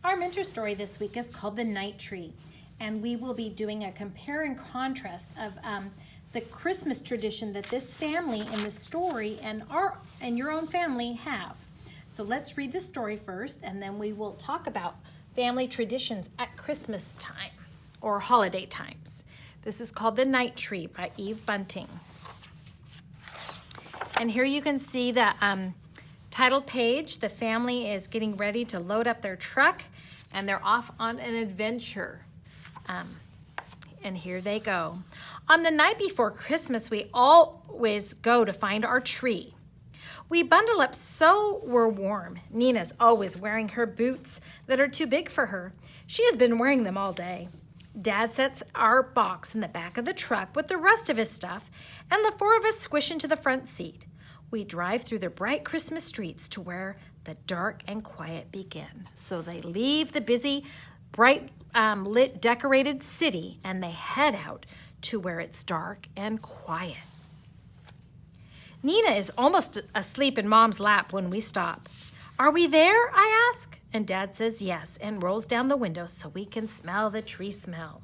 Our mentor story this week is called The Night Tree, and we will be doing a compare and contrast of the Christmas tradition that this family in the story and your own family have. So let's read the story first, and then we will talk about family traditions at Christmas time or holiday times. This is called The Night Tree by Eve Bunting. And here you can see the title page. The family is getting ready to load up their truck, and they're off on an adventure. And here they go. On the night before Christmas, we always go to find our tree. We bundle up so we're warm. Nina's always wearing her boots that are too big for her. She has been wearing them all day. Dad sets our box in the back of the truck with the rest of his stuff, and the four of us squish into the front seat. We drive through the bright Christmas streets to where the dark and quiet begin. So they leave the busy, bright lit, decorated city, and they head out to where it's dark and quiet. Nina is almost asleep in Mom's lap when we stop. "Are we there?" I ask. And Dad says yes and rolls down the window so we can smell the tree smell.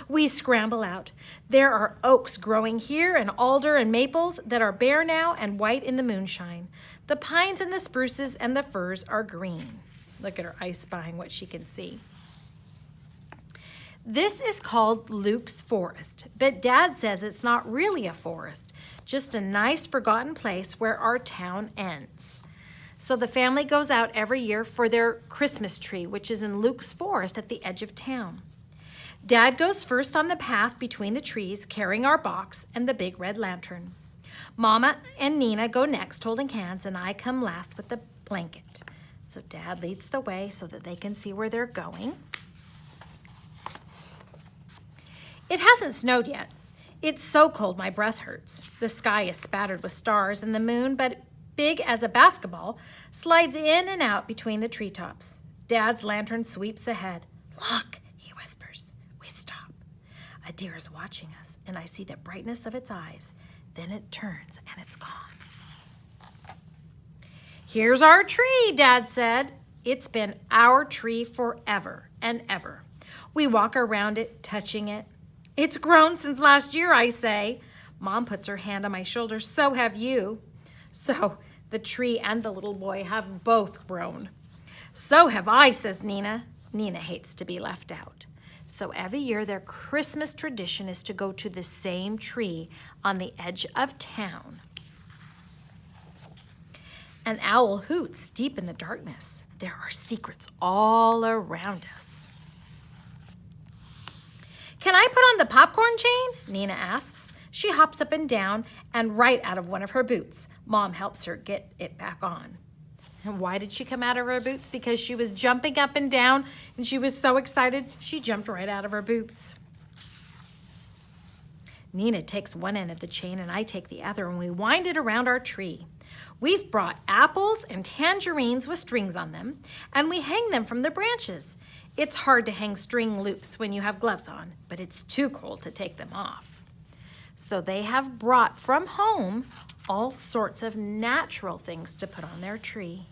We scramble out. There are oaks growing here and alder and maples that are bare now and white in the moonshine. The pines and the spruces and the firs are green. Look at her I spying what she can see. This is called Luke's Forest, but Dad says it's not really a forest, just a nice forgotten place where our town ends. So the family goes out every year for their Christmas tree, which is in Luke's Forest at the edge of town. Dad goes first on the path between the trees, carrying our box and the big red lantern. Mama and Nina go next, holding hands, and I come last with the blanket. So Dad leads the way so that they can see where they're going. It hasn't snowed yet. It's so cold my breath hurts. The sky is spattered with stars, and the moon, but big as a basketball, slides in and out between the treetops. Dad's lantern sweeps ahead. "Look," he whispers. We stop. A deer is watching us, and I see the brightness of its eyes. Then it turns, and it's gone. "Here's our tree," Dad said. It's been our tree forever and ever. We walk around it, touching it. "It's grown since last year," I say. Mom puts her hand on my shoulder. "So have you." So the tree and the little boy have both grown. "So have I," says Nina. Nina hates to be left out. So every year their Christmas tradition is to go to the same tree on the edge of town. An owl hoots deep in the darkness. There are secrets all around us. "Can I put on the popcorn chain?" Nina asks. She hops up and down and right out of one of her boots. Mom helps her get it back on. And why did she come out of her boots? Because she was jumping up and down and she was so excited she jumped right out of her boots. Nina takes one end of the chain and I take the other, and we wind it around our tree. We've brought apples and tangerines with strings on them, and we hang them from the branches. It's hard to hang string loops when you have gloves on, but it's too cold to take them off. So they have brought from home all sorts of natural things to put on their tree.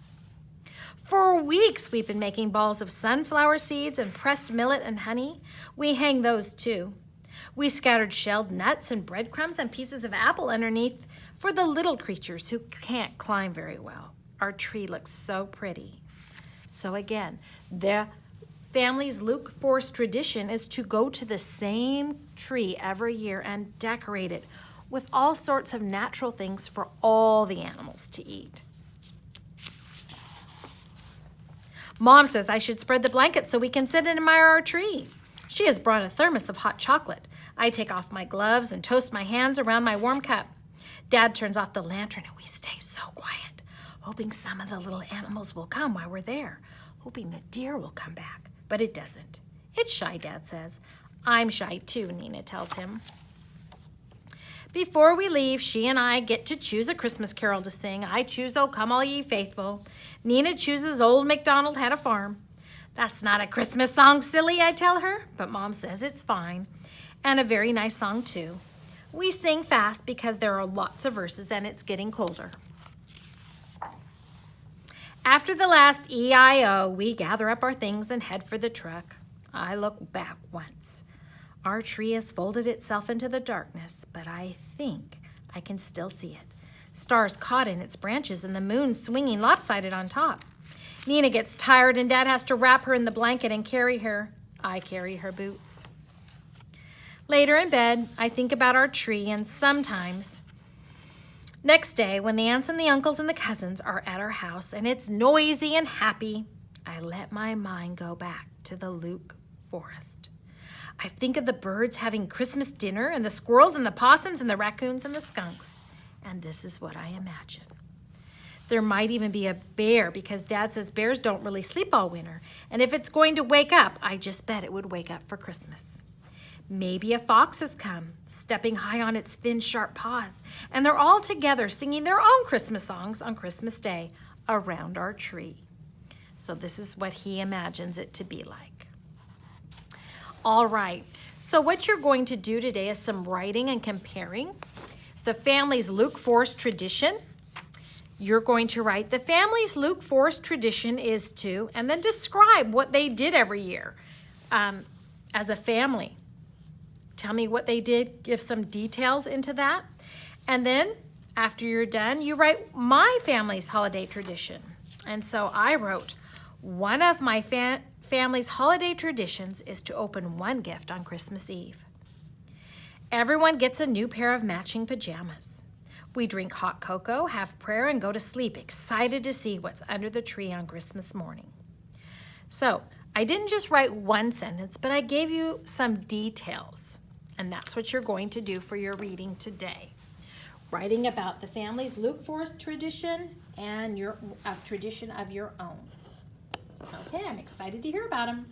For weeks we've been making balls of sunflower seeds and pressed millet and honey. We hang those too. We scattered shelled nuts and breadcrumbs and pieces of apple underneath for the little creatures who can't climb very well. Our tree looks so pretty. So again, the family's Luke Forest tradition is to go to the same tree every year and decorate it with all sorts of natural things for all the animals to eat. Mom says I should spread the blanket so we can sit and admire our tree. She has brought a thermos of hot chocolate. I take off my gloves and toast my hands around my warm cup. Dad turns off the lantern and we stay so quiet, hoping some of the little animals will come while we're there, hoping the deer will come back. But it doesn't. It's shy, Dad says. I'm shy too, Nina tells him. Before we leave, she and I get to choose a Christmas carol to sing. I choose "O Come All Ye Faithful." Nina chooses "Old MacDonald Had a Farm." "That's not a Christmas song, silly," I tell her, but Mom says it's fine. And a very nice song too. We sing fast because there are lots of verses and it's getting colder. After the last EIO, we gather up our things and head for the truck. I look back once. Our tree has folded itself into the darkness, but I think I can still see it. Stars caught in its branches and the moon swinging lopsided on top. Nina gets tired and Dad has to wrap her in the blanket and carry her. I carry her boots. Later in bed, I think about our tree, and sometimes next day, when the aunts and the uncles and the cousins are at our house and it's noisy and happy, I let my mind go back to the Luke forest. I think of the birds having Christmas dinner and the squirrels and the possums and the raccoons and the skunks. And this is what I imagine. There might even be a bear because Dad says bears don't really sleep all winter. And if it's going to wake up, I just bet it would wake up for Christmas. Maybe a fox has come, stepping high on its thin, sharp paws, and they're all together singing their own Christmas songs on Christmas Day around our tree. So this is what he imagines it to be like. All right, so what you're going to do today is some writing and comparing. The family's Luke Forest tradition. You're going to write the family's Luke Forest tradition is to, and then describe what they did every year as a family. Tell me what they did, give some details into that. And then after you're done, you write my family's holiday tradition. And so I wrote, one of my family's holiday traditions is to open one gift on Christmas Eve. Everyone gets a new pair of matching pajamas. We drink hot cocoa, have prayer, and go to sleep, excited to see what's under the tree on Christmas morning. So I didn't just write one sentence, but I gave you some details. And that's what you're going to do for your reading today. Writing about the family's Luke Forest tradition and your tradition of your own. Okay, I'm excited to hear about them.